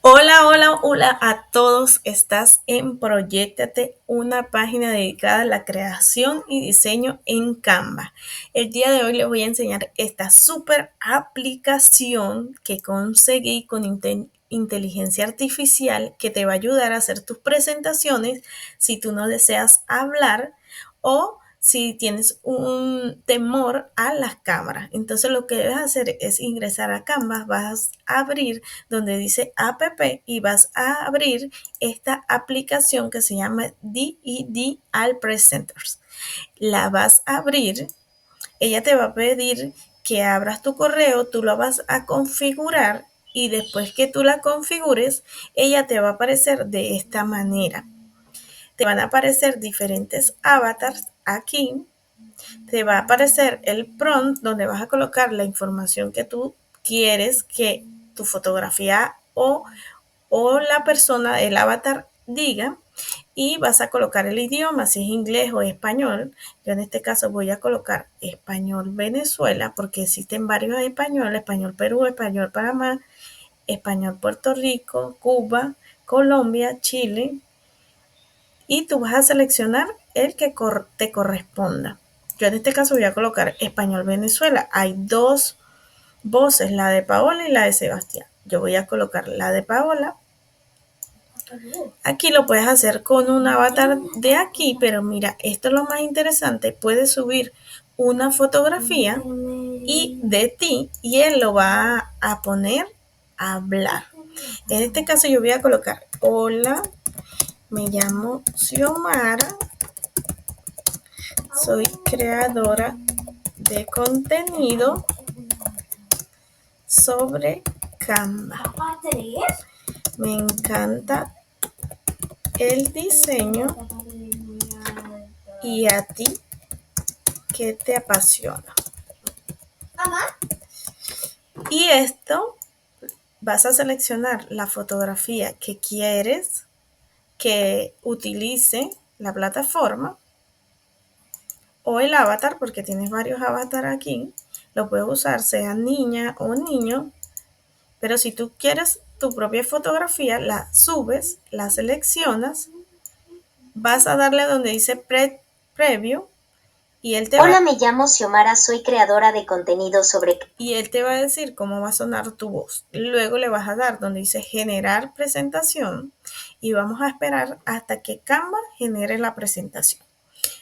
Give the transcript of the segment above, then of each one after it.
Hola, hola, hola a todos. Estás en Proyectate, una página dedicada a la creación y diseño en Canva. El día de hoy les voy a enseñar esta súper aplicación que conseguí con inteligencia artificial que te va a ayudar a hacer tus presentaciones si tú no deseas hablar o si tienes un temor a las cámaras. Entonces lo que debes hacer es ingresar a Canva, vas a abrir donde dice app y vas a abrir esta aplicación que se llama DED All Presenters. La vas a abrir, ella te va a pedir que abras tu correo, tú lo vas a configurar y después que tú la configures, ella te va a aparecer de esta manera. Te van a aparecer diferentes avatars aquí, te va a aparecer el prompt donde vas a colocar la información que tú quieres que tu fotografía o la persona, el avatar, diga, y vas a colocar el idioma, si es inglés o español. Yo en este caso voy a colocar español Venezuela, porque existen varios españoles: español Perú, español Panamá, español Puerto Rico, Cuba, Colombia, Chile, y tú vas a seleccionar el que te corresponda. Yo en este caso voy a colocar español Venezuela. Hay dos voces, la de Paola y la de Sebastián. Yo voy a colocar la de Paola. Aquí lo puedes hacer con un avatar de aquí, pero mira, esto es lo más interesante. Puedes subir una fotografía y de ti y él lo va a poner a hablar. En este caso yo voy a colocar: hola, me llamo Xiomara, soy creadora de contenido sobre Canva. Me encanta el diseño. ¿Y a ti qué te apasiona? Y esto, vas a seleccionar la fotografía que quieres que utilice la plataforma o el avatar, porque tienes varios avatares aquí. Lo puedes usar sea niña o niño, pero si tú quieres tu propia fotografía, la subes, la seleccionas, vas a darle donde dice preview y él te va Hola, me llamo Xiomara, soy creadora de contenido sobre... y él te va a decir cómo va a sonar tu voz. Luego le vas a dar donde dice generar presentación y vamos a esperar hasta que Canva genere la presentación.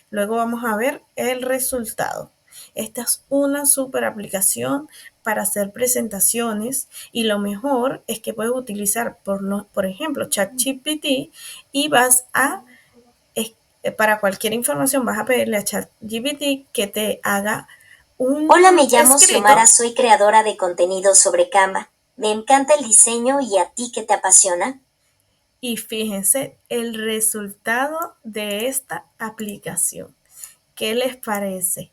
Luego vamos a ver el resultado. Esta es una super aplicación para hacer presentaciones y lo mejor es que puedes utilizar, por ejemplo, ChatGPT y vas a, para cualquier información, vas a pedirle a ChatGPT que te haga Hola, un me llamo Xiomara, escrito. soy creadora de contenido sobre Canva. Me encanta el diseño y ¿a ti qué te apasiona? Y fíjense el resultado de esta aplicación. ¿Qué les parece?